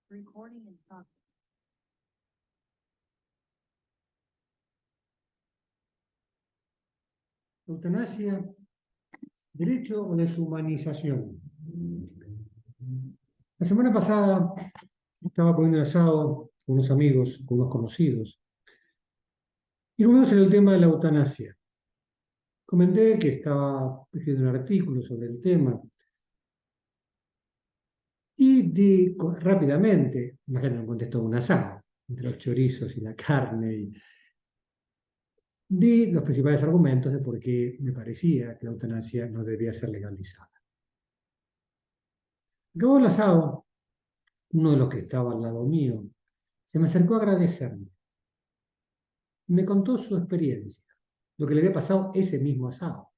Recording in progress. Eutanasia, derecho o deshumanización. La semana pasada estaba comiendo un asado con unos amigos, con unos conocidos, y luego en el tema de la eutanasia. Comenté que estaba escribiendo un artículo sobre el tema y di rápidamente, imagínate, un contexto de un asado, entre los chorizos y la carne, di los principales argumentos de por qué me parecía que la eutanasia no debía ser legalizada. Acabó el asado, uno de los que estaba al lado mío se me acercó a agradecerme y me contó su experiencia, lo que le había pasado ese mismo asado.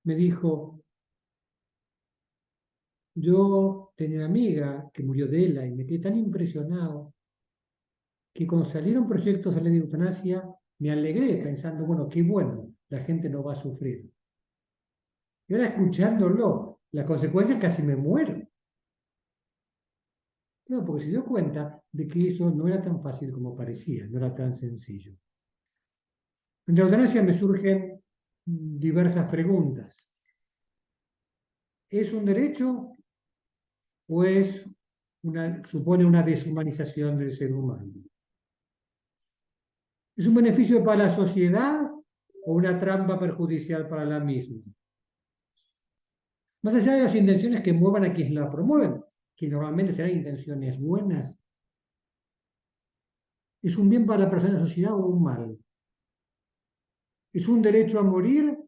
Me dijo: yo tenía una amiga que murió de ELA y me quedé tan impresionado que cuando salieron proyectos de ley de eutanasia me alegré pensando, bueno, qué bueno, la gente no va a sufrir. Y ahora escuchándolo, las consecuencias casi me muero. No, porque se dio cuenta de que eso no era tan fácil como parecía, no era tan sencillo. En la eutanasia me surgen diversas preguntas. ¿Es un derecho o supone una deshumanización del ser humano? ¿Es un beneficio para la sociedad o una trampa perjudicial para la misma? Más allá de las intenciones que muevan a quienes la promueven, que normalmente serán intenciones buenas, ¿es un bien para la persona y la sociedad o un mal? ¿Es un derecho a morir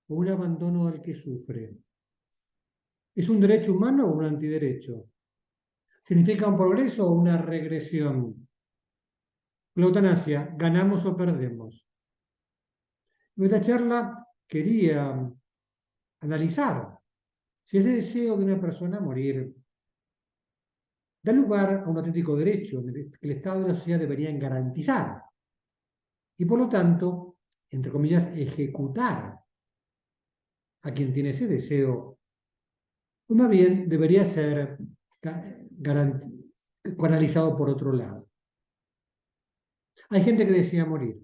o un abandono al que sufre? ¿Es un derecho humano o un antiderecho? ¿Significa un progreso o una regresión? La eutanasia, ¿ganamos o perdemos? En esta charla quería analizar si ese deseo de una persona morir da lugar a un auténtico derecho que el Estado y la sociedad deberían garantizar y, por lo tanto, entre comillas, ejecutar a quien tiene ese deseo, o más bien debería ser canalizado por otro lado. Hay gente que desea morir.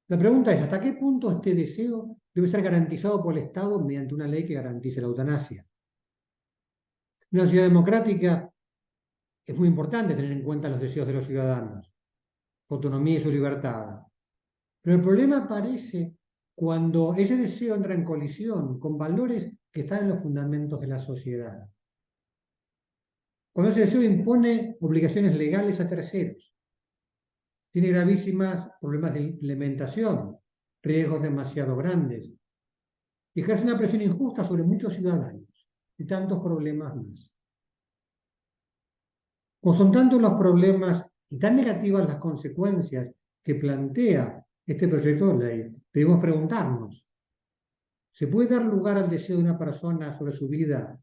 La pregunta es: ¿hasta qué punto este deseo debe ser garantizado por el Estado mediante una ley que garantice la eutanasia? En una sociedad democrática es muy importante tener en cuenta los deseos de los ciudadanos, su autonomía y su libertad. Pero el problema aparece cuando ese deseo entra en colisión con valores que están en los fundamentos de la sociedad. Cuando ese deseo impone obligaciones legales a terceros, tiene gravísimos problemas de implementación, riesgos demasiado grandes, y ejerce una presión injusta sobre muchos ciudadanos y tantos problemas más. Como son tantos los problemas y tan negativas las consecuencias que plantea este proyecto de ley, debemos preguntarnos: ¿se puede dar lugar al deseo de una persona sobre su vida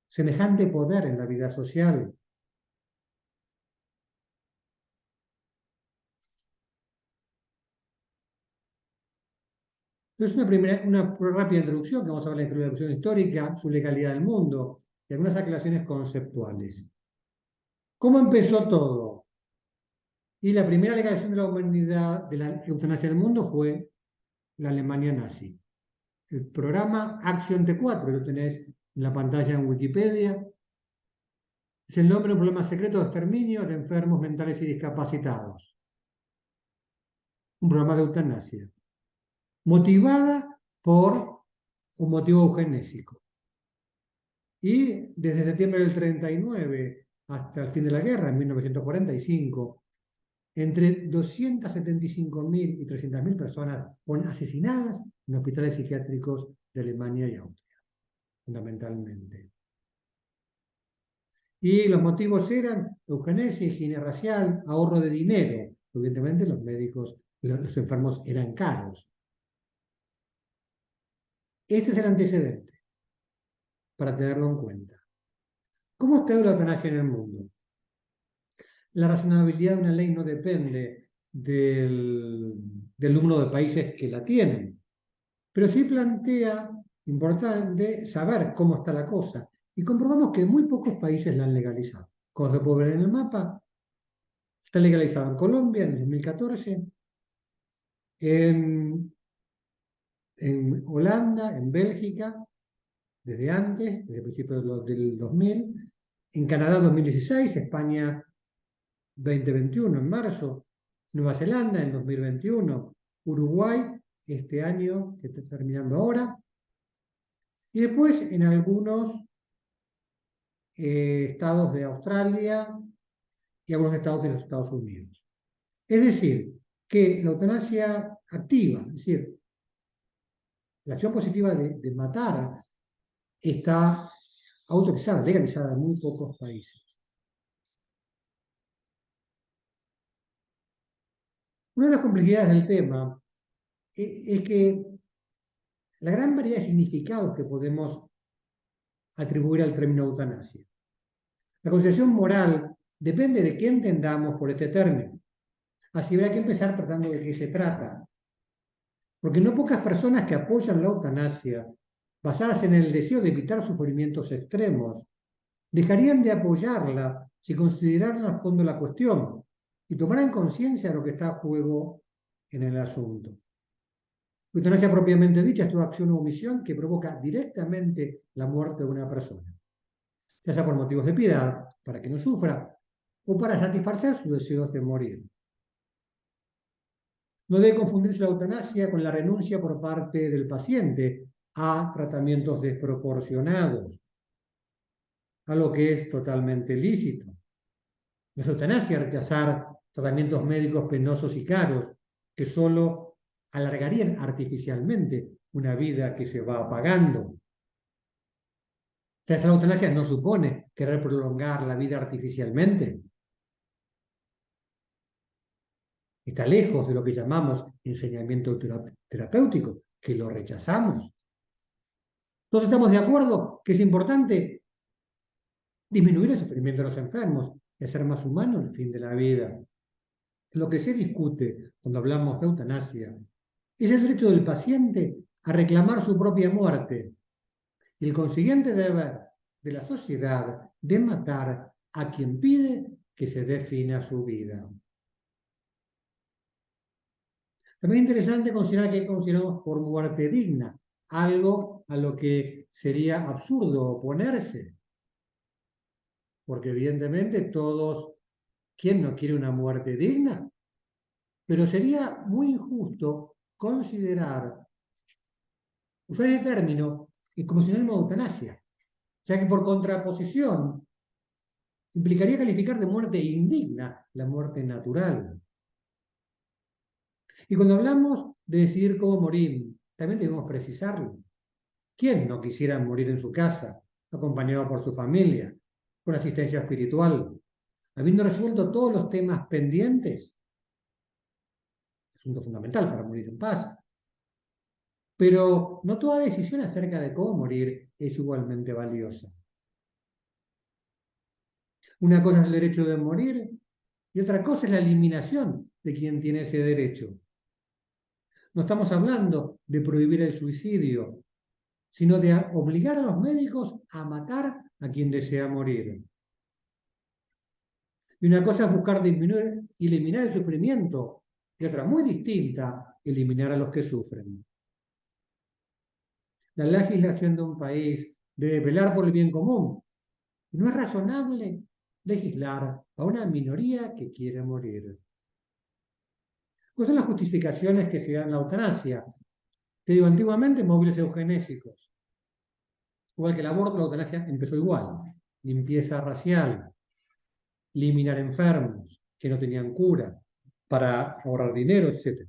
semejante poder en la vida social? Entonces, una rápida introducción, que vamos a ver la introducción histórica, su legalidad del mundo y algunas aclaraciones conceptuales. ¿Cómo empezó todo? Y la primera legalización de la humanidad, de la eutanasia en el mundo, fue la Alemania nazi. El programa Action T4, lo tenés en la pantalla en Wikipedia, es el nombre de un problema secreto de exterminio de enfermos mentales y discapacitados. Un programa de eutanasia, motivada por un motivo eugenésico. Y desde septiembre del 39 hasta el fin de la guerra, en 1945, entre 275.000 y 300.000 personas fueron asesinadas en hospitales psiquiátricos de Alemania y Austria, fundamentalmente. Y los motivos eran eugenesia, higiene racial, ahorro de dinero. Evidentemente los médicos, los enfermos eran caros. Este es el antecedente, para tenerlo en cuenta. ¿Cómo está la eutanasia en el mundo? La razonabilidad de una ley no depende del número de países que la tienen, pero sí plantea, importante, saber cómo está la cosa. y comprobamos que muy pocos países la han legalizado. Como se puede ver en el mapa, está legalizado en Colombia en 2014, en Holanda, en Bélgica, desde antes, desde principios del 2000, en Canadá 2016, España 2021, en marzo, Nueva Zelanda en 2021, Uruguay este año, que está terminando ahora, y después en algunos estados de Australia y algunos estados de los Estados Unidos. Es decir, que la eutanasia activa, es decir, la acción positiva de matar, está autorizada, legalizada en muy pocos países. Una de las complejidades del tema es que la gran variedad de significados que podemos atribuir al término eutanasia. La consideración moral depende de qué entendamos por este término. Así habrá que empezar tratando de qué se trata. Porque no pocas personas que apoyan la eutanasia, basadas en el deseo de evitar sufrimientos extremos, dejarían de apoyarla si consideraran a fondo la cuestión y tomaran conciencia de lo que está a juego en el asunto. La eutanasia propiamente dicha es toda acción o omisión que provoca directamente la muerte de una persona, ya sea por motivos de piedad, para que no sufra, o para satisfacer sus deseos de morir. No debe confundirse la eutanasia con la renuncia por parte del paciente a tratamientos desproporcionados, algo que es totalmente lícito. No es eutanasia rechazar tratamientos médicos penosos y caros que solo alargarían artificialmente una vida que se va apagando. Rechazar la eutanasia no supone querer prolongar la vida artificialmente. Está lejos de lo que llamamos enseñamiento terapéutico, que lo rechazamos. Todos estamos de acuerdo que es importante disminuir el sufrimiento de los enfermos y hacer más humano el fin de la vida. Lo que se discute cuando hablamos de eutanasia es el derecho del paciente a reclamar su propia muerte y el consiguiente deber de la sociedad de matar a quien pide que se dé fin a su vida. También es interesante considerar que consideramos por muerte digna, algo a lo que sería absurdo oponerse, porque evidentemente todos, ¿quién no quiere una muerte digna? Pero sería muy injusto considerar, usar ese término como sinónimo de eutanasia, ya que por contraposición implicaría calificar de muerte indigna la muerte natural. Y cuando hablamos de decidir cómo morir, también debemos precisarlo. ¿Quién no quisiera morir en su casa, acompañado por su familia, con asistencia espiritual, habiendo resuelto todos los temas pendientes? Asunto fundamental para morir en paz. Pero no toda decisión acerca de cómo morir es igualmente valiosa. Una cosa es el derecho de morir y otra cosa es la eliminación de quien tiene ese derecho. No estamos hablando de prohibir el suicidio, sino de obligar a los médicos a matar a quien desea morir. Y una cosa es buscar disminuir y eliminar el sufrimiento, y otra muy distinta, eliminar a los que sufren. La legislación de un país debe velar por el bien común. Y no es razonable legislar a una minoría que quiere morir. ¿Cuáles son las justificaciones que se dan en la eutanasia? Te digo, antiguamente móviles eugenésicos. Igual que el aborto, la eutanasia empezó igual. Limpieza racial, eliminar enfermos que no tenían cura para ahorrar dinero, etc.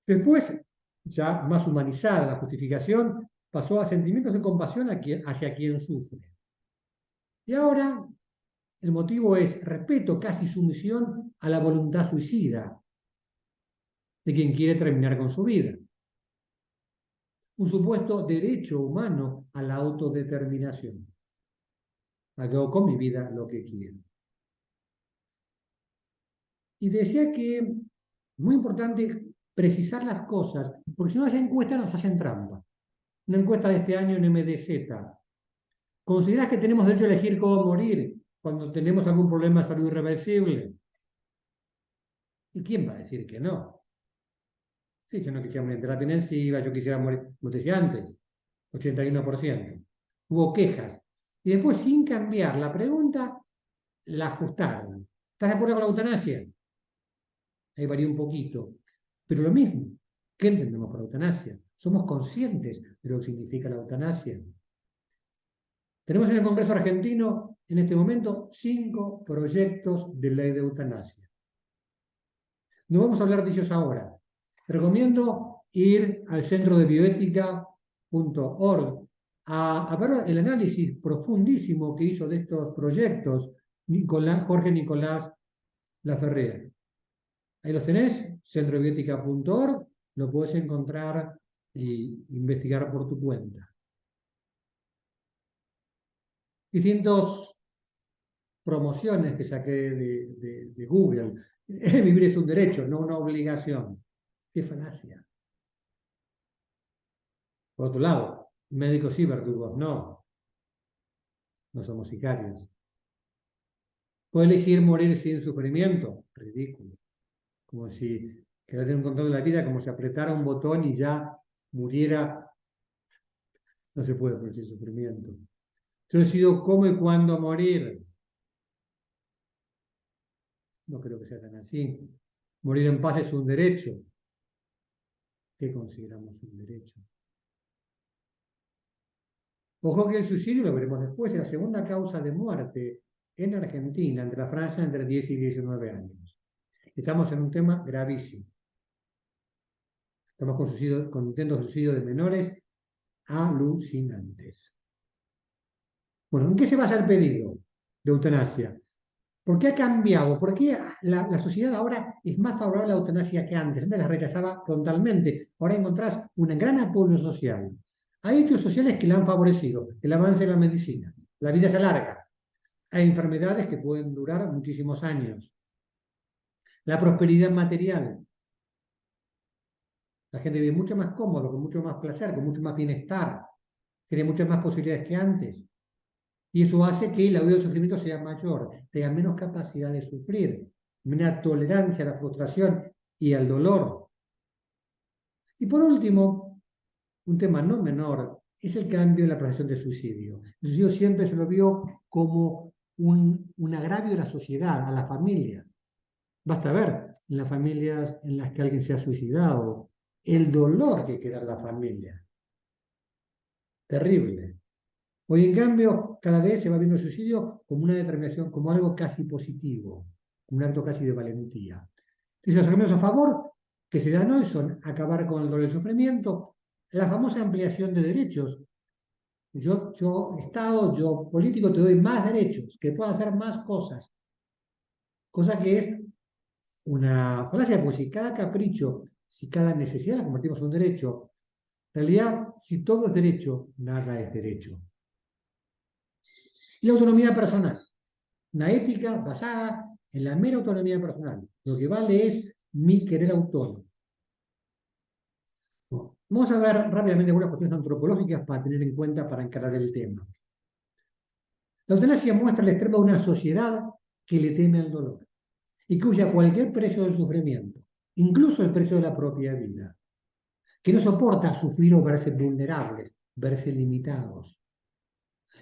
Después, ya más humanizada la justificación, pasó a sentimientos de compasión hacia quien sufre. Y ahora el motivo es respeto, casi sumisión a la voluntad suicida de quien quiere terminar con su vida. Un supuesto derecho humano a la autodeterminación. Hago con mi vida lo que quiero. Y decía que es muy importante precisar las cosas, porque si no las encuestas nos hacen trampa. Una encuesta de este año en MDZ ¿Considerás que tenemos derecho a elegir cómo morir cuando tenemos algún problema de salud irreversible? ¿Y quién va a decir que no? Sí, yo no quisiera morir en terapia intensiva, yo quisiera morir, como te decía antes, 81%. Hubo quejas. Y después, sin cambiar la pregunta, la ajustaron. ¿Estás de acuerdo con la eutanasia? Ahí varía un poquito. Pero lo mismo, ¿qué entendemos por eutanasia? ¿Somos conscientes de lo que significa la eutanasia? Tenemos en el Congreso argentino, en este momento, 5 proyectos de ley de eutanasia. No vamos a hablar de ellos ahora. Te recomiendo ir al centro de bioética.org a ver el análisis profundísimo que hizo de estos proyectos Jorge Nicolás Laferrière. Ahí los tenés, centrobioética.org, lo podés encontrar e investigar por tu cuenta. Distintos promociones que saqué de Google. Vivir es un derecho, no una obligación. Qué falacia. Por otro lado, médicos y verdugos no. No somos sicarios. ¿Puedo elegir morir sin sufrimiento? Ridículo. Como si querer tener un control de la vida, como si apretara un botón y ya muriera. No se puede morir sin sufrimiento. Yo decido cómo y cuándo morir. No creo que sea tan así. Morir en paz es un derecho. ¿Qué consideramos un derecho? Ojo que el suicidio, lo veremos después, es la segunda causa de muerte en Argentina, entre la franja entre 10 y 19 años. Estamos en un tema gravísimo. Estamos con intentos de suicidio de menores alucinantes. Bueno, ¿en qué se basa el pedido de eutanasia? ¿Por qué ha cambiado? ¿Por qué la sociedad ahora es más favorable a la eutanasia que antes? Antes la rechazaba frontalmente. Ahora encontrás un gran apoyo social. Hay hechos sociales que la han favorecido. El avance de la medicina. La vida se alarga. Hay enfermedades que pueden durar muchísimos años. La prosperidad material. La gente vive mucho más cómodo, con mucho más placer, con mucho más bienestar. Tiene muchas más posibilidades que antes. Y eso hace que la vida del sufrimiento sea mayor, tenga menos capacidad de sufrir, menos tolerancia a la frustración y al dolor. Y por último, un tema no menor, es el cambio en la percepción del suicidio. El suicidio siempre se lo vio como un agravio a la sociedad, a la familia. Basta ver en las familias en las que alguien se ha suicidado, el dolor que queda en la familia. Terrible. Hoy, en cambio, cada vez se va viendo el suicidio como una determinación, como algo casi positivo, un acto casi de valentía. Entonces, los argumentos a favor que se dan hoy son acabar con el dolor y el sufrimiento, la famosa ampliación de derechos. Yo, Estado, yo, político, te doy más derechos, que pueda hacer más cosas. Cosa que es una falacia, porque si cada capricho, si cada necesidad la convertimos en un derecho, en realidad, si todo es derecho, nada es derecho. Y la autonomía personal. Una ética basada en la mera autonomía personal. Lo que vale es mi querer autónomo. Bueno, vamos a ver rápidamente algunas cuestiones antropológicas para tener en cuenta para encarar el tema. La eutanasia muestra el extremo de una sociedad que le teme al dolor y que huye a cualquier precio del sufrimiento, incluso el precio de la propia vida, que no soporta sufrir o verse vulnerables, verse limitados.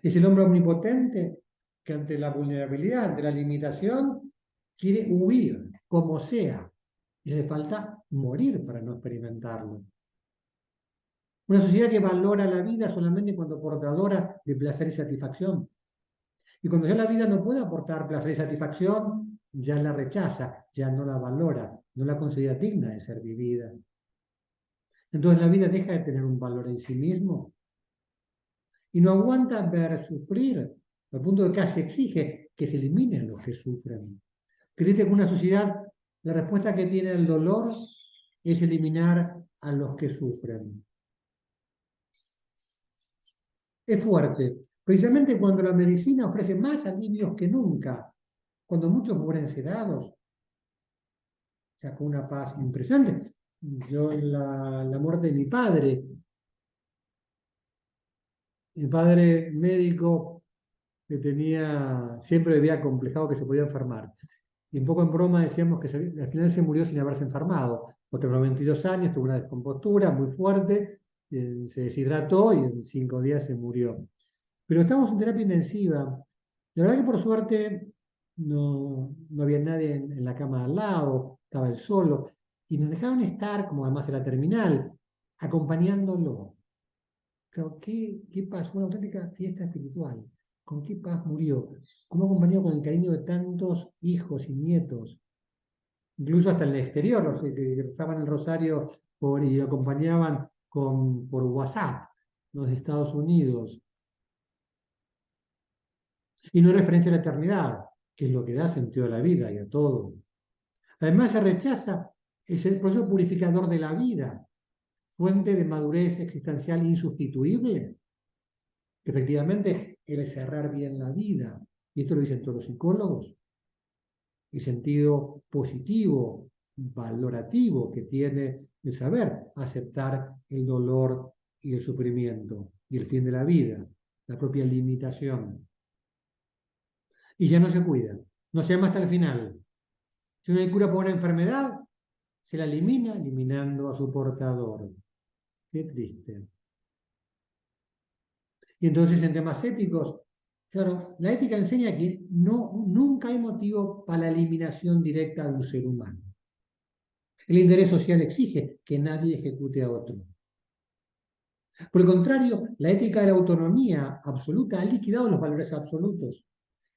Es el hombre omnipotente que ante la vulnerabilidad, ante la limitación, quiere huir, como sea. Y hace falta morir para no experimentarlo. Una sociedad que valora la vida solamente cuando portadora de placer y satisfacción. Y cuando ya la vida no puede aportar placer y satisfacción, ya la rechaza, ya no la valora, no la considera digna de ser vivida. Entonces la vida deja de tener un valor en sí mismo y no aguanta ver sufrir, al punto de que casi exige que se eliminen los que sufren. Crees que en una sociedad la respuesta que tiene el dolor es eliminar a los que sufren. Es fuerte, precisamente cuando la medicina ofrece más alivios que nunca, cuando muchos mueren sedados, o sea, con una paz impresionante. Yo, la muerte de mi padre médico, que siempre había acomplejado que se podía enfermar. Y un poco en broma decíamos que al final se murió sin haberse enfermado, porque a los 92 años tuvo una descompostura muy fuerte, se deshidrató y en 5 días se murió. Pero estamos en terapia intensiva. La verdad que por suerte no había nadie en la cama al lado, estaba él solo, y nos dejaron estar, como además era terminal, acompañándolo. Claro, ¿qué paz? Fue una auténtica fiesta espiritual. ¿Con qué paz murió? ¿Cómo acompañó con el cariño de tantos hijos y nietos? Incluso hasta en el exterior, o sea, que rezaban el rosario y acompañaban por WhatsApp, los Estados Unidos. Y no hay referencia a la eternidad, que es lo que da sentido a la vida y a todo. Además, se rechaza el proceso purificador de la vida, fuente de madurez existencial insustituible, que efectivamente es cerrar bien la vida. Y esto lo dicen todos los psicólogos. El sentido positivo, valorativo que tiene el saber aceptar el dolor y el sufrimiento y el fin de la vida, la propia limitación. Y ya no se cuida, no se ama hasta el final. Si no hay cura por una enfermedad, se la elimina eliminando a su portador. Qué triste. Y entonces en temas éticos, claro, la ética enseña que nunca hay motivo para la eliminación directa de un ser humano. El interés social exige que nadie ejecute a otro. Por el contrario, la ética de la autonomía absoluta ha liquidado los valores absolutos.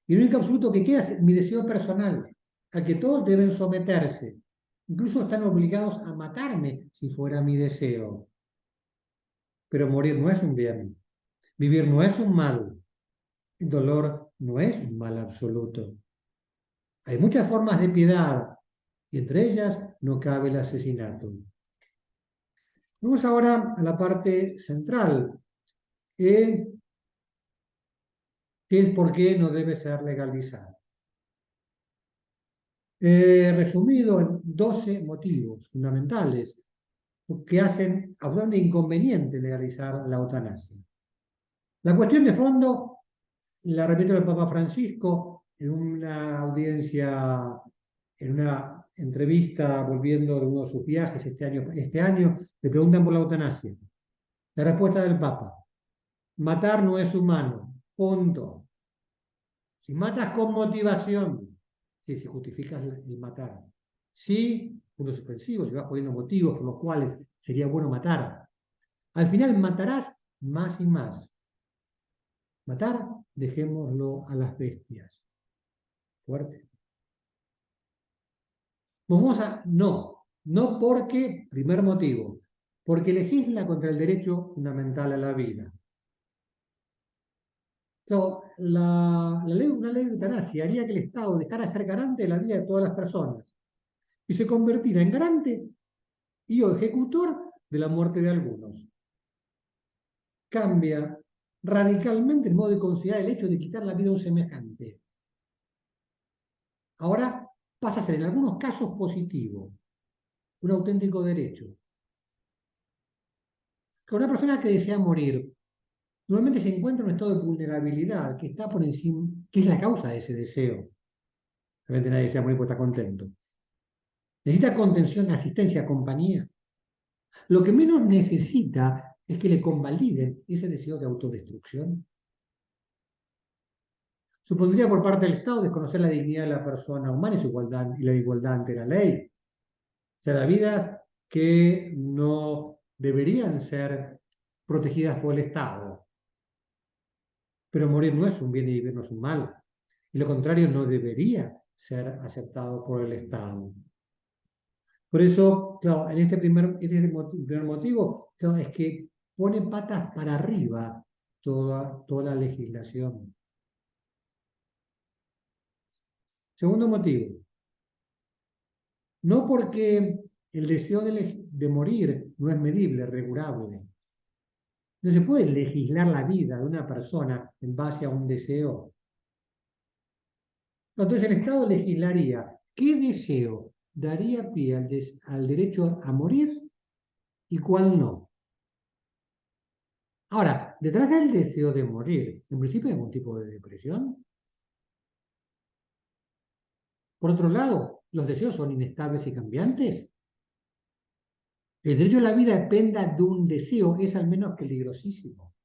Y el único absoluto que queda es mi deseo personal, al que todos deben someterse. Incluso están obligados a matarme si fuera mi deseo. Pero morir no es un bien. Vivir no es un mal. El dolor no es un mal absoluto. Hay muchas formas de piedad y entre ellas no cabe el asesinato. Vamos ahora a la parte central, que es por qué no debe ser legalizado. Resumido en 12 motivos fundamentales que hacen absolutamente inconveniente legalizar la eutanasia. La cuestión de fondo la repito al Papa Francisco en una audiencia, en una entrevista volviendo de uno de sus viajes este año le preguntan por la eutanasia. La respuesta del Papa: matar no es humano, punto. Si matas con motivación, si justificas el matar. Sí, puntos suspensivos, si vas poniendo motivos por los cuales sería bueno matar. Al final matarás más y más. Matar, dejémoslo a las bestias. Fuerte. No porque, primer motivo, porque legisla contra el derecho fundamental a la vida. Una ley de eutanasia haría que el Estado dejara de ser garante de la vida de todas las personas y se convertirá en garante y o ejecutor de la muerte de algunos. Cambia radicalmente el modo de considerar el hecho de quitar la vida a un semejante. Ahora pasa a ser en algunos casos positivo, un auténtico derecho. Que una persona que desea morir normalmente se encuentra en un estado de vulnerabilidad que está por encima, que es la causa de ese deseo. Realmente nadie desea morir porque está contento. Necesita contención, asistencia, compañía. Lo que menos necesita es que le convaliden ese deseo de autodestrucción. Supondría por parte del Estado desconocer la dignidad de la persona humana y su igualdad y la igualdad ante la ley. O sea, las vidas que no deberían ser protegidas por el Estado. Pero morir no es un bien y vivir no es un mal. Y lo contrario no debería ser aceptado por el Estado. Por eso, claro, en primer motivo, claro, es que pone patas para arriba toda la legislación. Segundo motivo, no porque el deseo de morir no es medible, regulable. No se puede legislar la vida de una persona en base a un deseo. Entonces el Estado legislaría qué deseo daría pie al derecho a morir y cuál no. Ahora, detrás del deseo de morir, en principio hay algún tipo de depresión. Por otro lado, los deseos son inestables y cambiantes. El derecho a la vida dependa de un deseo es al menos peligrosísimo.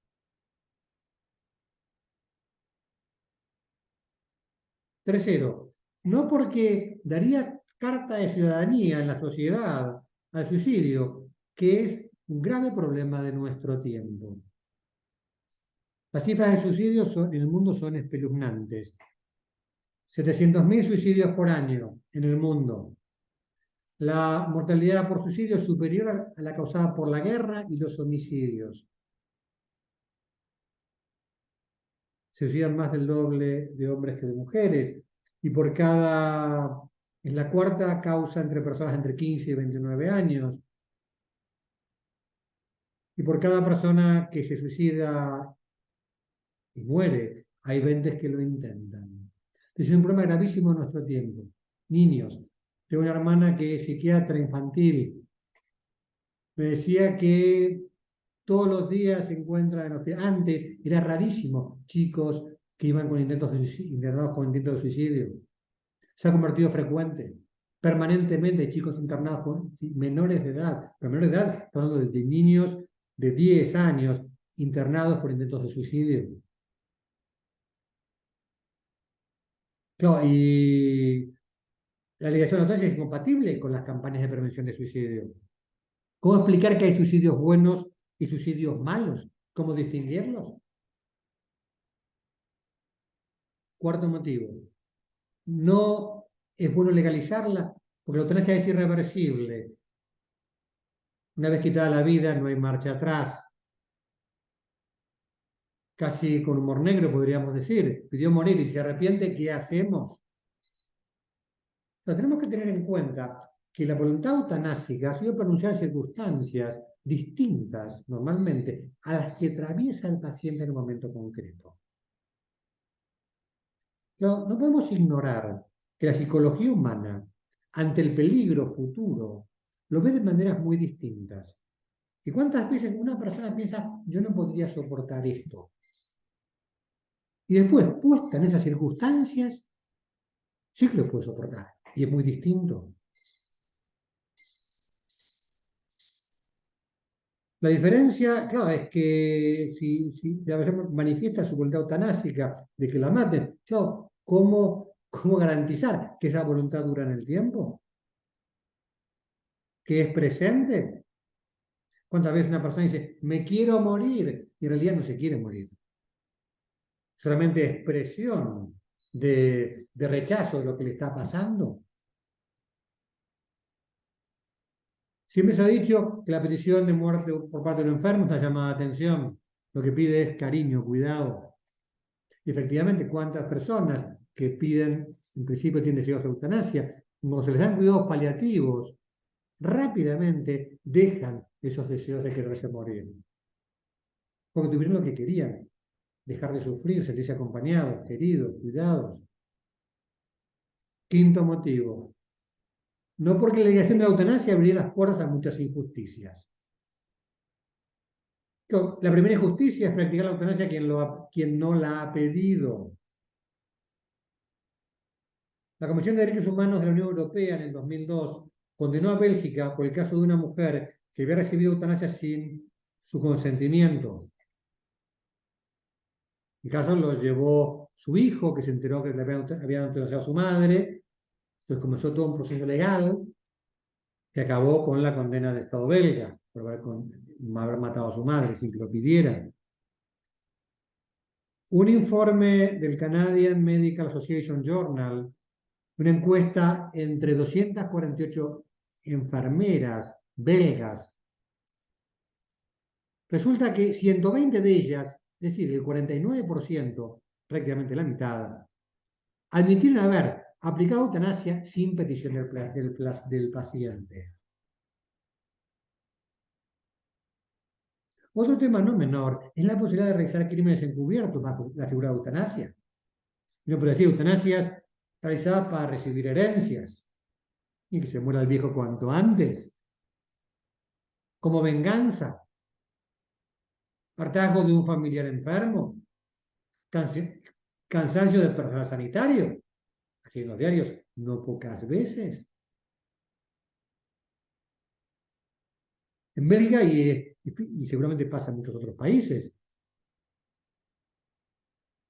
Tercero, no porque daría carta de ciudadanía en la sociedad al suicidio, que es un grave problema de nuestro tiempo. Las cifras de suicidios en el mundo son espeluznantes. 700.000 suicidios por año en el mundo. La mortalidad por suicidio es superior a la causada por la guerra y los homicidios. Se suicidan más del doble de hombres que de mujeres. Y es la cuarta causa entre personas entre 15 y 29 años. Y por cada persona que se suicida y muere, hay 20 que lo intentan. Es un problema gravísimo en nuestro tiempo. Niños. Tengo una hermana que es psiquiatra infantil. Me decía que todos los días se encuentra en hospital. Antes era rarísimo chicos que iban con internados con intentos de suicidio. Se ha convertido frecuente. Permanentemente chicos internados con menores de edad. Pero menores de edad, estamos hablando de niños de 10 años internados por intentos de suicidio. Claro, y la alegación de eutanasia es incompatible con las campañas de prevención de suicidio. ¿Cómo explicar que hay suicidios buenos y suicidios malos? ¿Cómo distinguirlos? Cuarto motivo, no es bueno legalizarla porque la eutanasia es irreversible. Una vez quitada la vida no hay marcha atrás. Casi con humor negro podríamos decir, pidió morir y se arrepiente, ¿qué hacemos? Pero tenemos que tener en cuenta que la voluntad eutanásica ha sido pronunciada en circunstancias distintas normalmente a las que atraviesa el paciente en un momento concreto. No podemos ignorar que la psicología humana, ante el peligro futuro, lo ve de maneras muy distintas. ¿Y cuántas veces una persona piensa, yo no podría soportar esto? Y después, puesta en esas circunstancias, sí que lo puede soportar. Y es muy distinto. La diferencia, claro, es que si la persona manifiesta su voluntad eutanásica de que la maten, claro, ¿cómo garantizar que esa voluntad dura en el tiempo? ¿Que es presente? ¿Cuántas veces una persona dice, me quiero morir? Y en realidad no se quiere morir. Solamente expresión de rechazo de lo que le está pasando. Siempre se ha dicho que la petición de muerte por parte de un enfermo está llamada a atención. Lo que pide es cariño, cuidado. Y efectivamente, ¿cuántas personas que piden, en principio tienen deseos de eutanasia, cuando se les dan cuidados paliativos, rápidamente dejan esos deseos de quererse morir? Porque tuvieron lo que querían, dejar de sufrir, sentirse acompañados, queridos, cuidados. Quinto motivo, no porque la legislación de la eutanasia abriría las puertas a muchas injusticias. La primera injusticia es practicar la eutanasia a quien no la ha pedido. La Comisión de Derechos Humanos de la Unión Europea en el 2002 condenó a Bélgica por el caso de una mujer que había recibido eutanasia sin su consentimiento. El caso lo llevó su hijo, que se enteró que le habían eutanasiado a su madre. Entonces comenzó todo un proceso legal que acabó con la condena del Estado belga por haber matado a su madre sin que lo pidieran. Un informe del Canadian Medical Association Journal, una encuesta entre 248 enfermeras belgas, resulta que 120 de ellas, es decir, el 49%, prácticamente la mitad, admitieron haber aplicado eutanasia sin petición del paciente. Otro tema no menor es la posibilidad de realizar crímenes encubiertos bajo la figura de eutanasia. No puede decir eutanasias realizadas para recibir herencias y que se muera el viejo cuanto antes, como venganza. hartazgo de un familiar enfermo, cansancio del personal sanitario, así en los diarios, no pocas veces. En Bélgica y seguramente pasa en muchos otros países.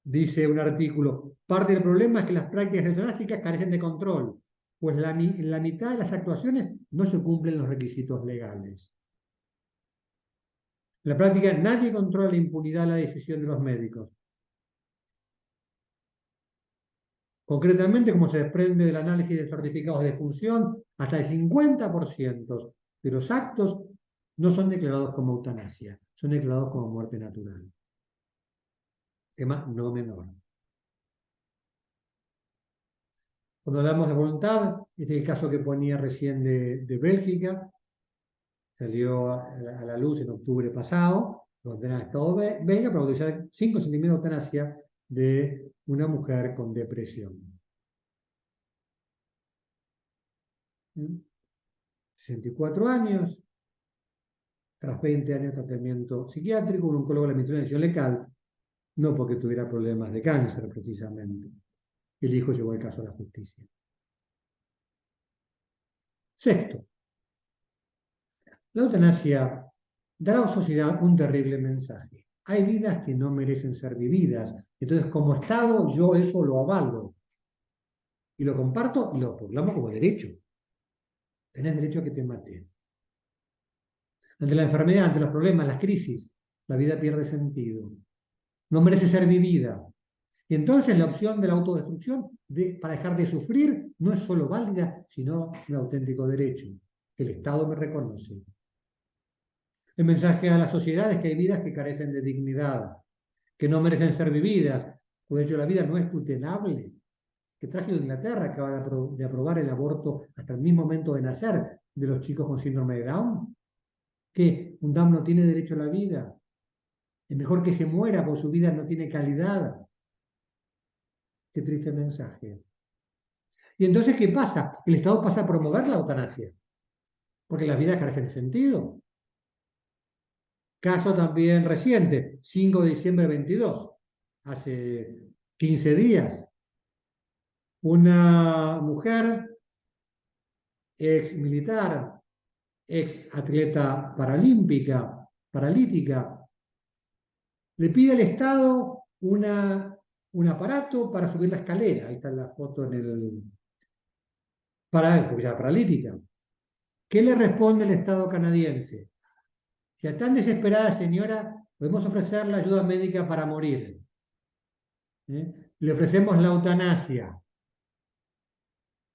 Dice un artículo, parte del problema es que las prácticas eutanásicas carecen de control, pues en la mitad de las actuaciones no se cumplen los requisitos legales. En la práctica nadie controla la impunidad de la decisión de los médicos. Concretamente, como se desprende del análisis de certificados de defunción, hasta el 50% de los actos no son declarados como eutanasia, son declarados como muerte natural. Tema no menor. Cuando hablamos de voluntad, este es el caso que ponía recién de Bélgica, salió a la luz en octubre pasado, condena al Estado belga para utilizar 5 centímetros de eutanasia de una mujer con depresión. 64 años, tras 20 años de tratamiento psiquiátrico, un oncólogo le emitió una decisión legal, no porque tuviera problemas de cáncer precisamente. El hijo llevó el caso a la justicia. Sexto, la eutanasia dará a la sociedad un terrible mensaje. Hay vidas que no merecen ser vividas. Entonces, como Estado, yo eso lo avalo. Y lo comparto y lo proclamo como derecho. Tenés derecho a que te maten. Ante la enfermedad, ante los problemas, las crisis, la vida pierde sentido. No merece ser vivida. Y entonces la opción de la autodestrucción para dejar de sufrir no es solo válida, sino un auténtico derecho que el Estado me reconoce. El mensaje a la sociedad es que hay vidas que carecen de dignidad, que no merecen ser vividas, pues de hecho la vida no es tutelable. Que traje de Inglaterra acaba de aprobar el aborto hasta el mismo momento de nacer de los chicos con síndrome de Down. Que un Down no tiene derecho a la vida. Es mejor que se muera porque su vida no tiene calidad. Qué triste mensaje. Y entonces, ¿qué pasa? El Estado pasa a promover la eutanasia, porque las vidas carecen de sentido. Caso también reciente, 5 de diciembre de 22, hace 15 días, una mujer, ex militar, ex atleta paralítica, le pide al Estado un aparato para subir la escalera. Ahí está la foto porque era paralítica. ¿Qué le responde el Estado canadiense? Si está tan desesperada señora, podemos ofrecerle ayuda médica para morir. Le ofrecemos la eutanasia.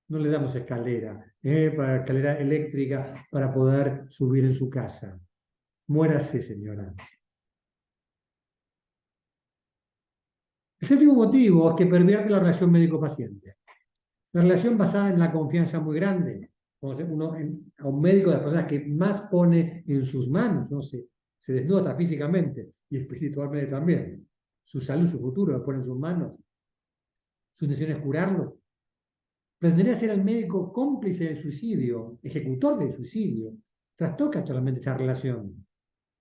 No le damos escalera eléctrica para poder subir en su casa. Muérase, señora. El séptimo motivo es que pervierte la relación médico-paciente. La relación basada en la confianza muy grande. A un médico de las personas que más pone en sus manos, ¿no? se desnuda hasta físicamente y espiritualmente también. Su salud, su futuro lo pone en sus manos. Su intención es curarlo. Pretendería ser el médico cómplice del suicidio, ejecutor del suicidio. Trastoca totalmente esta relación.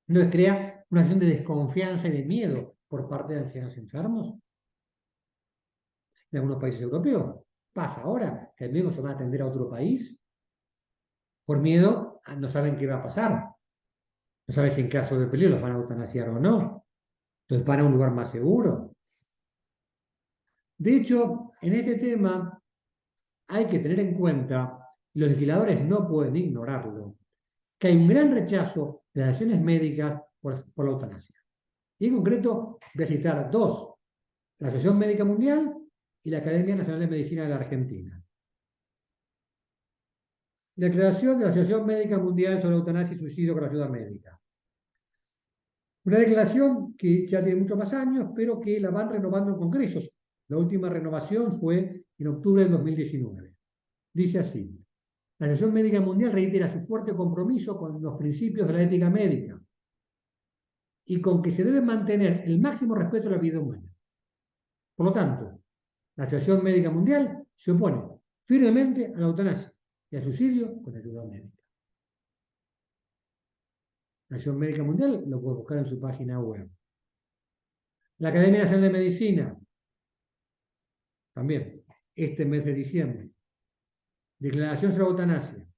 No crea una situación de desconfianza y de miedo por parte de ancianos enfermos. En algunos países europeos pasa ahora que el médico se va a atender a otro país por miedo, no saben qué va a pasar. No saben si en caso de peligro los van a eutanasiar o no. Entonces van a un lugar más seguro. De hecho, en este tema hay que tener en cuenta, y los legisladores no pueden ignorarlo, que hay un gran rechazo de las acciones médicas por la eutanasia. Y en concreto voy a citar dos, la Asociación Médica Mundial y la Academia Nacional de Medicina de la Argentina. Declaración de la Asociación Médica Mundial sobre Eutanasia y Suicidio con Ayuda Médica. Una declaración que ya tiene muchos más años, pero que la van renovando en congresos. La última renovación fue en octubre del 2019. Dice así: la Asociación Médica Mundial reitera su fuerte compromiso con los principios de la ética médica y con que se debe mantener el máximo respeto a la vida humana. Por lo tanto, la Asociación Médica Mundial se opone firmemente a la eutanasia y al suicidio con ayuda médica. la Acción Médica Mundial, lo puede buscar en su página web. La Academia Nacional de Medicina, también, este mes de diciembre. Declaración sobre la eutanasia.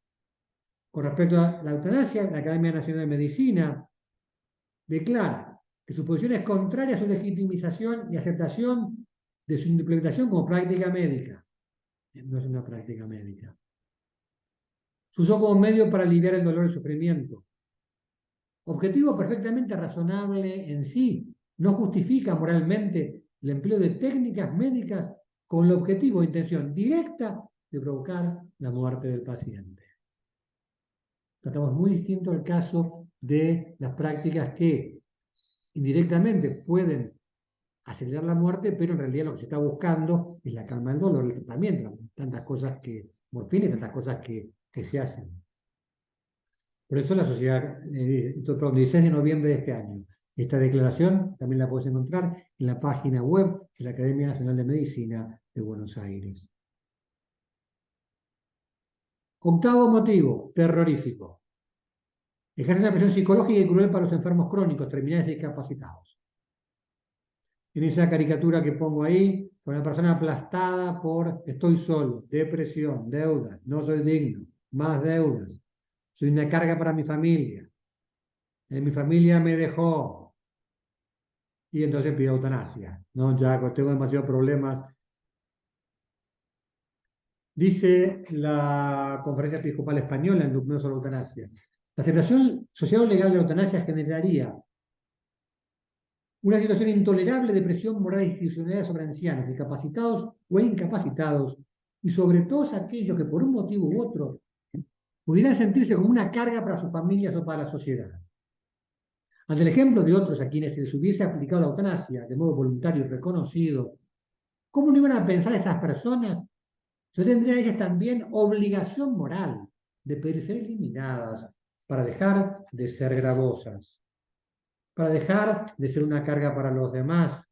Con respecto a la eutanasia, la Academia Nacional de Medicina declara que su posición es contraria a su legitimización y aceptación de su implementación como práctica médica. No es una práctica médica. Se usó como medio para aliviar el dolor y el sufrimiento. Objetivo perfectamente razonable en sí, no justifica moralmente el empleo de técnicas médicas con el objetivo e intención directa de provocar la muerte del paciente. Tratamos muy distinto el caso de las prácticas que indirectamente pueden acelerar la muerte, pero en realidad lo que se está buscando es la calma del dolor, el tratamiento, tantas cosas que, morfina y tantas cosas que se hacen. Por eso la sociedad, el 16 de noviembre de este año. Esta declaración también la puedes encontrar en la página web de la Academia Nacional de Medicina de Buenos Aires. Octavo motivo, terrorífico. Ejerce una presión psicológica y cruel para los enfermos crónicos, terminales discapacitados. En esa caricatura que pongo ahí, una persona aplastada por estoy solo, depresión, deudas, no soy digno, más deudas, soy una carga para mi familia, mi familia me dejó, y entonces pido eutanasia. No, ya tengo demasiados problemas. Dice la Conferencia Episcopal Española en documento sobre la eutanasia. La celebración social o legal de la eutanasia generaría una situación intolerable de presión moral e institucional sobre ancianos, discapacitados o incapacitados, y sobre todos aquellos que por un motivo u otro pudieran sentirse como una carga para sus familias o para la sociedad. Ante el ejemplo de otros a quienes se les hubiese aplicado la eutanasia de modo voluntario y reconocido, ¿cómo no iban a pensar estas personas? Yo tendría ellas también obligación moral de pedir ser eliminadas para dejar de ser gravosas, para dejar de ser una carga para los demás.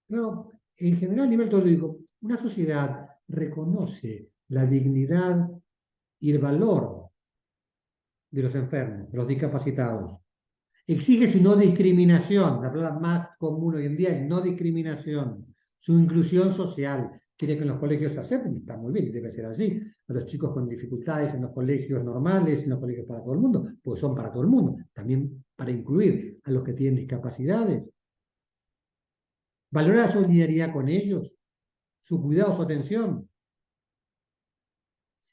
Pero en general, a nivel teórico, una sociedad reconoce la dignidad y el valor de los enfermos, de los discapacitados. Exige su no discriminación, la palabra más común hoy en día es no discriminación, su inclusión social. Quiere que en los colegios se acepten, está muy bien, debe ser así. A los chicos con dificultades en los colegios normales, en los colegios para todo el mundo, pues son para todo el mundo, también para incluir a los que tienen discapacidades. Valora la solidaridad con ellos, su cuidado, su atención.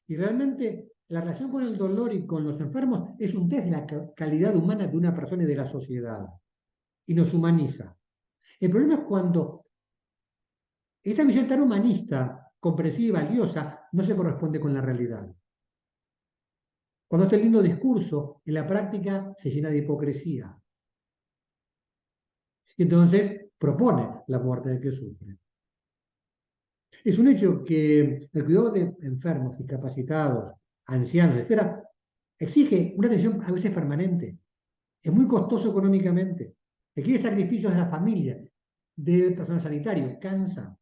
Y realmente la relación con el dolor y con los enfermos es un test de la calidad humana de una persona y de la sociedad. Y nos humaniza. El problema es cuando esta visión tan humanista, comprensiva y valiosa no se corresponde con la realidad. Cuando este lindo discurso en la práctica se llena de hipocresía. Y entonces propone la muerte del que sufre. Es un hecho que el cuidado de enfermos, discapacitados, ancianos, etc., exige una atención a veces permanente. Es muy costoso económicamente. Requiere sacrificios de la familia, del personal sanitario, cansa.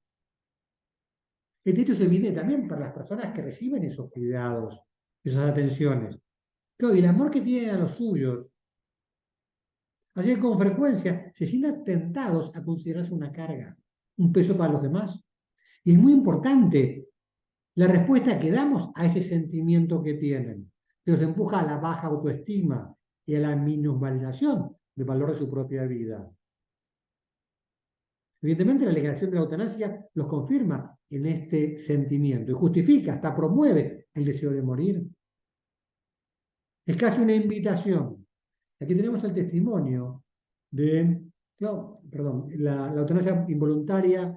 Este hecho se evidente también para las personas que reciben esos cuidados, esas atenciones. Claro, y el amor que tienen a los suyos hace que con frecuencia se sientan tentados a considerarse una carga, un peso para los demás. Y es muy importante la respuesta que damos a ese sentimiento que tienen, que los empuja a la baja autoestima y a la minusvalidación del valor de su propia vida. Evidentemente, la legislación de la eutanasia los confirma en este sentimiento y justifica, hasta promueve el deseo de morir. Es casi una invitación. Aquí tenemos el testimonio de, no, perdón, la eutanasia involuntaria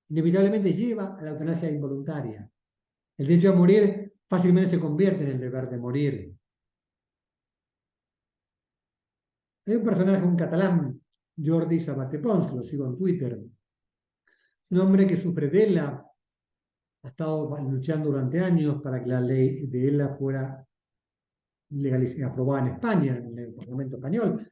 inevitablemente lleva a la eutanasia involuntaria. El derecho a morir fácilmente se convierte en el deber de morir. Hay un personaje, un catalán, Jordi Sabaté Pons, que lo sigo en Twitter, un hombre que sufre de ELA, ha estado luchando durante años para que la ley de ELA fuera aprobada en España, en el Parlamento español.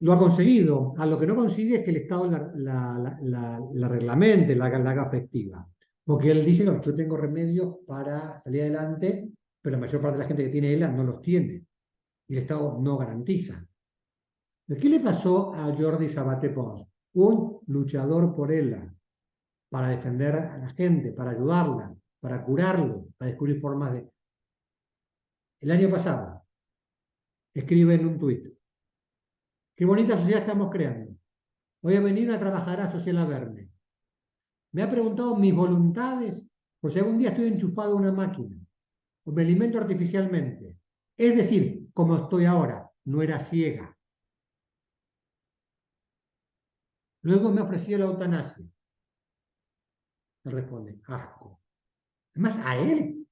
Lo ha conseguido. A lo que no consigue es que el Estado la reglamente, la haga efectiva. Porque él dice, no, yo tengo remedios para salir adelante, pero la mayor parte de la gente que tiene ELA no los tiene. Y el Estado no garantiza. ¿Qué le pasó a Jordi Sabaté Pons? Un luchador por ELA, para defender a la gente, para ayudarla, para curarlo, para descubrir formas de... El año pasado, escribe en un tuit, qué bonita sociedad estamos creando. Voy a venir a trabajar a Social a verme. Me ha preguntado mis voluntades, por si algún día estoy enchufado a una máquina, o me alimento artificialmente. Es decir, como estoy ahora, no era ciega. Luego me ofreció la eutanasia. Me responde, asco. Además, a él.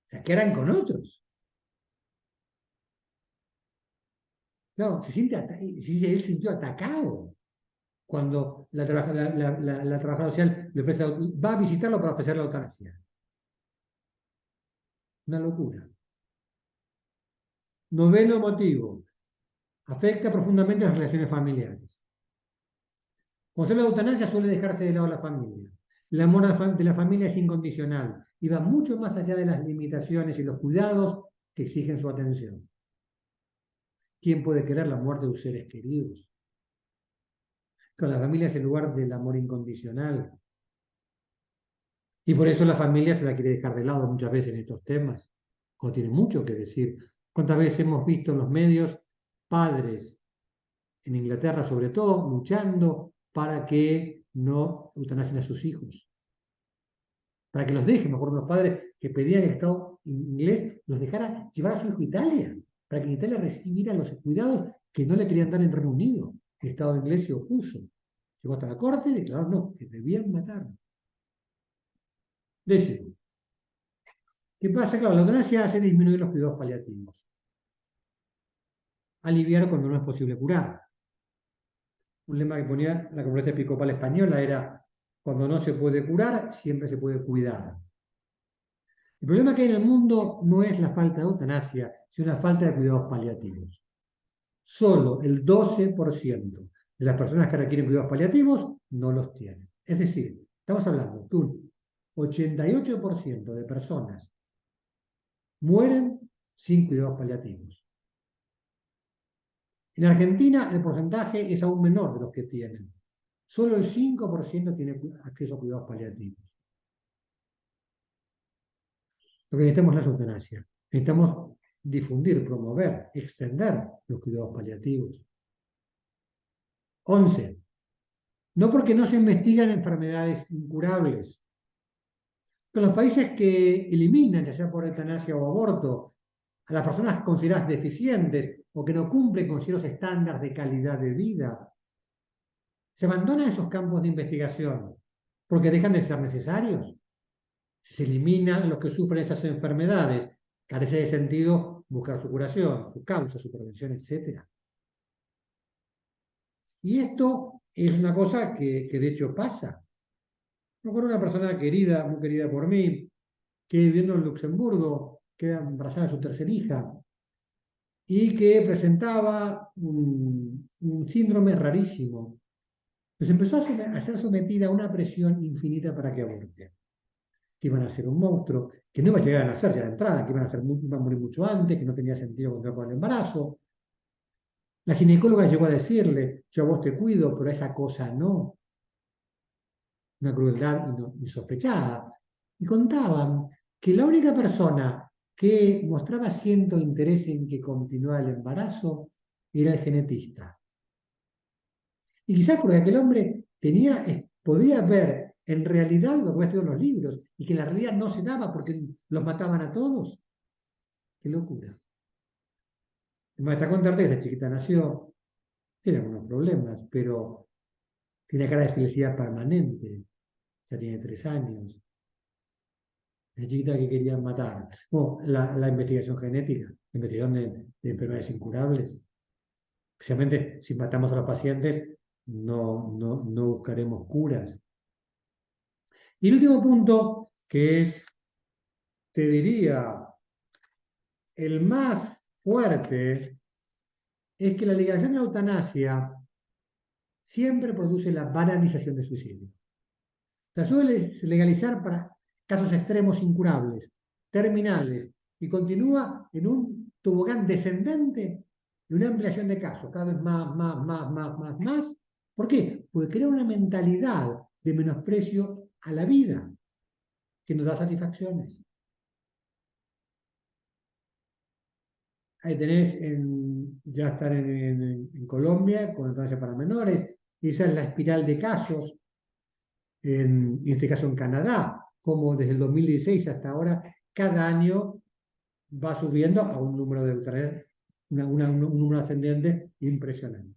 O sea, ¿qué harán con otros? Claro, él se sintió atacado cuando la trabajadora social le ofrece, va a visitarlo para ofrecer la eutanasia. Una locura. Noveno motivo. Afecta profundamente las relaciones familiares. Cuando se habla de eutanasia suele dejarse de lado la familia. El amor de la familia es incondicional y va mucho más allá de las limitaciones y los cuidados que exigen su atención. ¿Quién puede querer la muerte de sus seres queridos? Con la familia es el lugar del amor incondicional. Y por eso la familia se la quiere dejar de lado muchas veces en estos temas, cuando tiene mucho que decir. ¿Cuántas veces hemos visto en los medios padres, en Inglaterra sobre todo, luchando para que no eutanasien a sus hijos? Para que los dejen, me acuerdo, los padres que pedían que el Estado inglés los dejara llevar a su hijo a Italia, para que en Italia recibiera los cuidados que no le querían dar en Reino Unido. El Estado inglés se opuso. Llegó hasta la corte y declaró no, que debían matarlo. Décimo. ¿Qué pasa? Claro, la eutanasia hace disminuir los cuidados paliativos. Aliviar cuando no es posible curar. Un lema que ponía la Conferencia Episcopal Española era, cuando no se puede curar, siempre se puede cuidar. El problema que hay en el mundo no es la falta de eutanasia, sino la falta de cuidados paliativos. Solo el 12% de las personas que requieren cuidados paliativos no los tienen. Es decir, estamos hablando que un 88% de personas mueren sin cuidados paliativos. En Argentina el porcentaje es aún menor de los que tienen. Solo el 5% tiene acceso a cuidados paliativos. Lo que necesitamos no es eutanasia. Necesitamos difundir, promover, extender los cuidados paliativos. 11. No porque no se investigan enfermedades incurables. En los países que eliminan, ya sea por eutanasia o aborto, a las personas consideradas deficientes o que no cumplen con ciertos estándares de calidad de vida, se abandonan esos campos de investigación porque dejan de ser necesarios. Se eliminan los que sufren esas enfermedades. Carece de sentido buscar su curación, su causa, su prevención, etc. Y esto es una cosa que de hecho pasa. Me acuerdo de una persona querida, muy querida por mí, que viviendo en Luxemburgo, queda embarazada de su tercera hija, y que presentaba un síndrome rarísimo. Pues empezó a ser sometida a una presión infinita para que aborte. Que iban a ser un monstruo, que no iba a llegar a nacer ya de entrada, que iban a morir mucho antes, que no tenía sentido continuar con el embarazo. La ginecóloga llegó a decirle, yo a vos te cuido, pero a esa cosa no. Una crueldad insospechada. Y contaban que la única persona que mostraba cierto interés en que continuara el embarazo era el genetista. Y quizás porque aquel hombre podía ver en realidad lo que había estudiado en los libros y que la realidad no se daba porque los mataban a todos. Qué locura. Me está contarte que esta chiquita nació, tiene algunos problemas, pero tiene cara de felicidad permanente. Ya tiene 3 años. La chiquita que querían matar. Bueno, la investigación genética, la investigación de enfermedades incurables. Especialmente si matamos a los pacientes, no buscaremos curas. Y el último punto, que es, te diría, el más fuerte, es que la ligación de la eutanasia siempre produce la banalización del suicidio. La suele legalizar para casos extremos incurables, terminales, y continúa en un tobogán descendente y una ampliación de casos, cada vez más. ¿Por qué? Porque crea una mentalidad de menosprecio a la vida que nos da satisfacciones. Ahí tenés, ya están en Colombia con eutanasia para menores, y esa es la espiral de casos, en este caso en Canadá, como desde el 2016 hasta ahora, cada año va subiendo a un número de eutanasia, un número ascendente impresionante.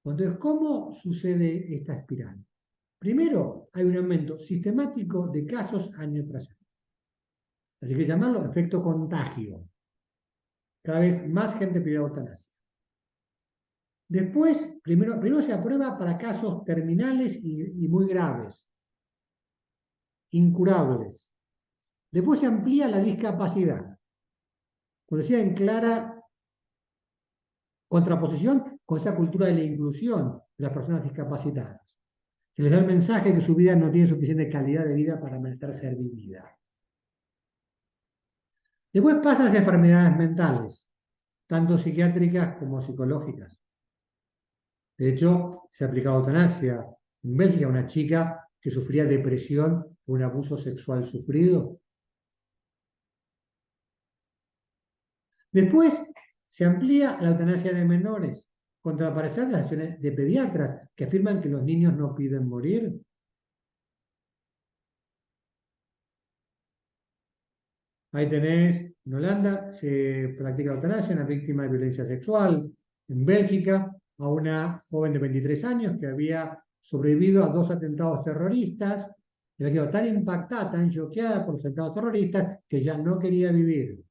Entonces, ¿cómo sucede esta espiral? Primero, hay un aumento sistemático de casos año tras año. Así que llamarlo efecto contagio. Cada vez más gente pide eutanasia. Después, primero se aprueba para casos terminales y muy graves, incurables. Después se amplía la discapacidad, como decía, en clara contraposición con esa cultura de la inclusión de las personas discapacitadas. Se les da el mensaje de que su vida no tiene suficiente calidad de vida para merecer ser vivida. Después pasan las enfermedades mentales, tanto psiquiátricas como psicológicas. De hecho, se ha aplicado eutanasia en Bélgica a una chica que sufría depresión por un abuso sexual sufrido. Después se amplía la eutanasia de menores, contraparecer las acciones de pediatras que afirman que los niños no piden morir. Ahí tenés, en Holanda se practica la eutanasia en una víctima de violencia sexual. En Bélgica, a una joven de 23 años que había sobrevivido a 2 atentados terroristas, y había quedado tan impactada, tan choqueada por los atentados terroristas, que ya no quería vivir.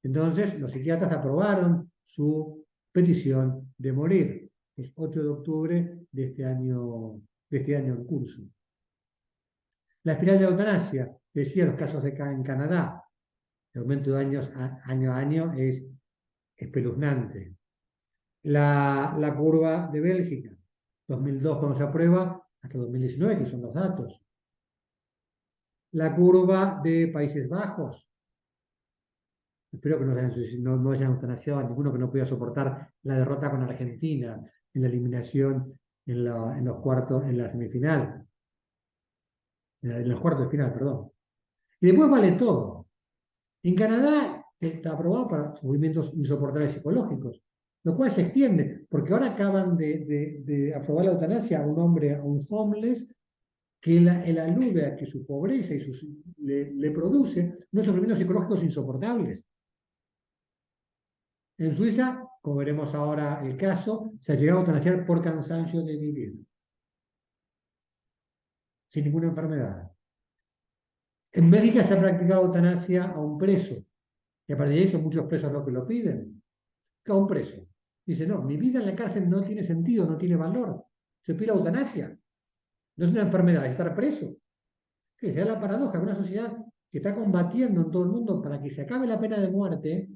Entonces, los psiquiatras aprobaron su petición de morir. Es 8 de octubre de este año en curso. La espiral de la eutanasia, decía los casos en Canadá, el aumento de año a año es espeluznante. La curva de Bélgica, 2002 cuando se aprueba, hasta 2019, que son los datos. La curva de Países Bajos, espero que no hayan eutanasiado a ninguno que no pueda soportar la derrota con Argentina en la eliminación en los cuartos, en la semifinal, en los cuartos de final, perdón. Y después vale todo. En Canadá está aprobado para sufrimientos insoportables psicológicos, lo cual se extiende, porque ahora acaban de aprobar la eutanasia a un hombre, a un homeless, que él alude a que su pobreza le produce unos sufrimientos psicológicos insoportables. En Suiza, como veremos ahora el caso, se ha llegado a eutanasiar por cansancio de vivir, sin ninguna enfermedad. En Bélgica se ha practicado eutanasia a un preso, y a partir de ahí son muchos presos los que lo piden. A un preso. Dice, no, mi vida en la cárcel no tiene sentido, no tiene valor. Se pide la eutanasia. No es una enfermedad, es estar preso. Que es la paradoja que una sociedad que está combatiendo en todo el mundo para que se acabe la pena de muerte,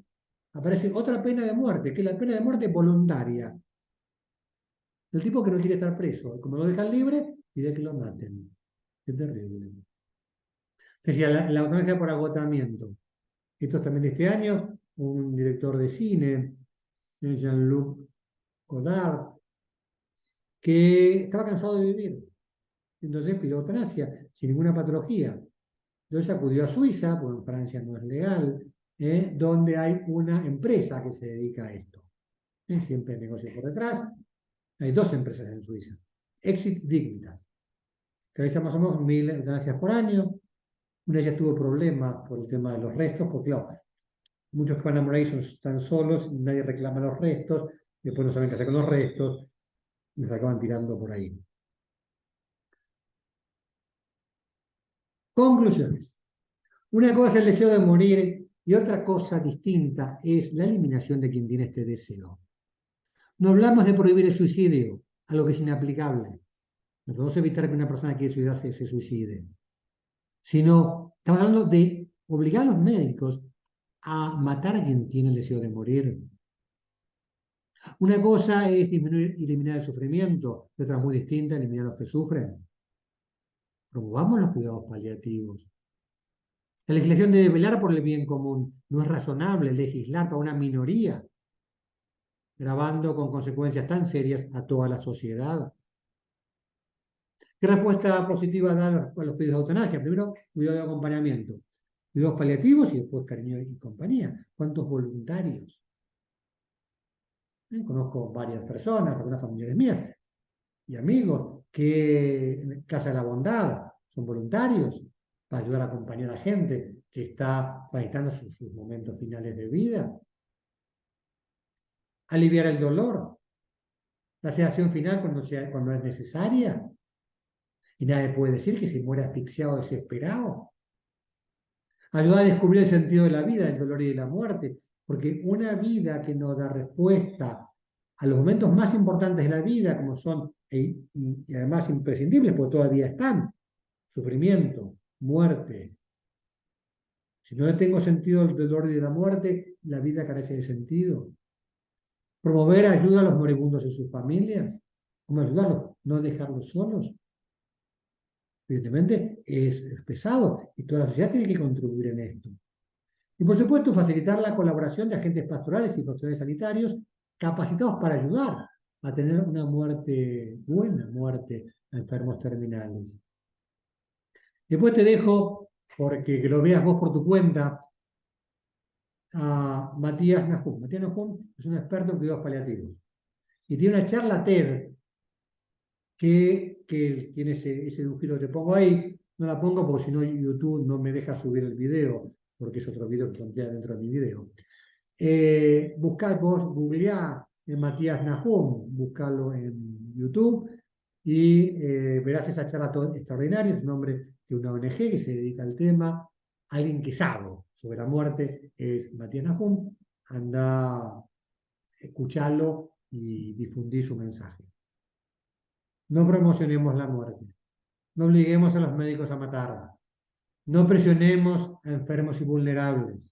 aparece otra pena de muerte, que es la pena de muerte voluntaria. El tipo que no quiere estar preso, como lo dejan libre, pide que lo maten. Qué terrible. Decía, la eutanasia por agotamiento. Esto es también de este año, un director de cine, Jean-Luc Godard, que estaba cansado de vivir. Entonces pidió eutanasia, sin ninguna patología. Entonces acudió a Suiza, porque en Francia no es legal, donde hay una empresa que se dedica a esto. Siempre hay negocio por detrás. Hay 2 empresas en Suiza. Exit Dignitas, que realiza más o menos 1000 eutanasias por año. Una ya tuvo problemas por el tema de los restos, porque claro, muchos que van a morir están solos, nadie reclama los restos, después no saben qué hacer con los restos, y los acaban tirando por ahí. Conclusiones. Una cosa es el deseo de morir y otra cosa distinta es la eliminación de quien tiene este deseo. No hablamos de prohibir el suicidio, algo que es inaplicable. No podemos evitar que una persona que quiere suicidarse se suicide. Sino, estamos hablando de obligar a los médicos a matar a quien tiene el deseo de morir. Una cosa es disminuir, eliminar el sufrimiento, y otra muy distinta, eliminar a los que sufren. Promovamos los cuidados paliativos. La legislación debe velar por el bien común. No es razonable legislar para una minoría, gravando con consecuencias tan serias a toda la sociedad. ¿Qué respuesta positiva da a los pedidos de eutanasia? Primero, cuidado de acompañamiento. Cuidados paliativos y después cariño y compañía. ¿Cuántos voluntarios? Conozco varias personas, algunas familiares mías y amigos, que en Casa de la Bondad son voluntarios para ayudar a acompañar a gente que está padeciendo sus momentos finales de vida. Aliviar el dolor, la sedación final cuando es necesaria. Y nadie puede decir que se muera asfixiado o desesperado. Ayudar a descubrir el sentido de la vida, del dolor y de la muerte, porque una vida que no da respuesta a los momentos más importantes de la vida, como son, y además imprescindibles, porque todavía están, sufrimiento, muerte. Si no le tengo sentido del dolor y de la muerte, la vida carece de sentido. Promover ayuda a los moribundos y sus familias. ¿Cómo ayudarlos? No dejarlos solos. Evidentemente es pesado y toda la sociedad tiene que contribuir en esto. Y por supuesto, facilitar la colaboración de agentes pastorales y profesionales sanitarios capacitados para ayudar a tener una buena muerte a enfermos terminales. Después te dejo, porque que lo veas vos por tu cuenta, a Matías Nahum. Matías Nahum es un experto en cuidados paliativos. Y tiene una charla TED que tiene ese dibujito que te pongo ahí. No la pongo porque si no YouTube no me deja subir el video, porque es otro video que pondría dentro de mi video. Buscad vos, googleá Matías Nahum, buscalo en YouTube y verás esa charla extraordinaria. Es un hombre de una ONG que se dedica al tema. Alguien que sabe sobre la muerte es Matías Nahum. Anda, escucharlo y difundir su mensaje. No promocionemos la muerte. No obliguemos a los médicos a matar. No presionemos a enfermos y vulnerables.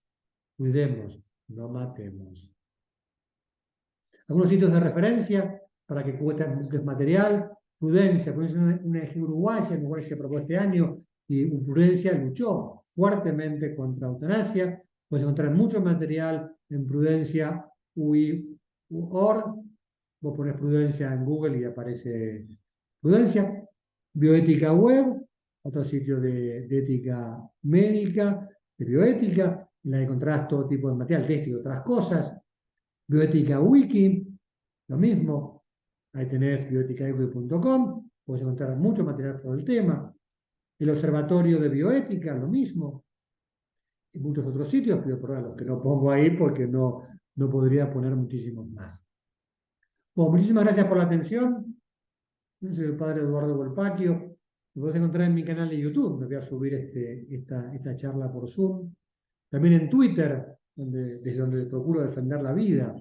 Cuidemos, no matemos. Algunos sitios de referencia para que busques material. Prudencia es una ONG uruguaya, en Uruguay se aprobó este año, y Prudencia luchó fuertemente contra eutanasia. Puedes encontrar mucho material en prudencia.org. Vos pones Prudencia en Google y aparece Prudencia. Bioética Web, otro sitio de ética médica, de bioética. En la que encontrarás todo tipo de material, texto y otras cosas. Bioética Wiki, lo mismo. Ahí tenés bioeticawiki.com, puedes encontrar mucho material sobre el tema. El Observatorio de Bioética, lo mismo. Y muchos otros sitios, pero por los que no pongo ahí porque no podría poner muchísimos más. Bueno, muchísimas gracias por la atención. Yo soy el padre Eduardo Volpacchio. Lo podés encontrar en mi canal de YouTube. Me voy a subir esta charla por Zoom. También en Twitter, desde donde procuro defender la vida.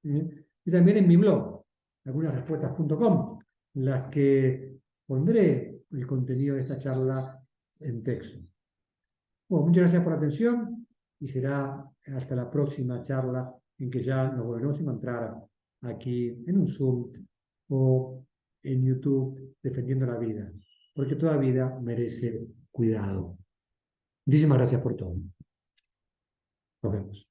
Y también en mi blog, algunasrespuestas.com, en las que pondré el contenido de esta charla en texto. Bueno, muchas gracias por la atención y será hasta la próxima charla en que ya nos volveremos a encontrar aquí en un Zoom o en YouTube defendiendo la vida, porque toda vida merece cuidado. Muchísimas gracias por todo. Nos vemos.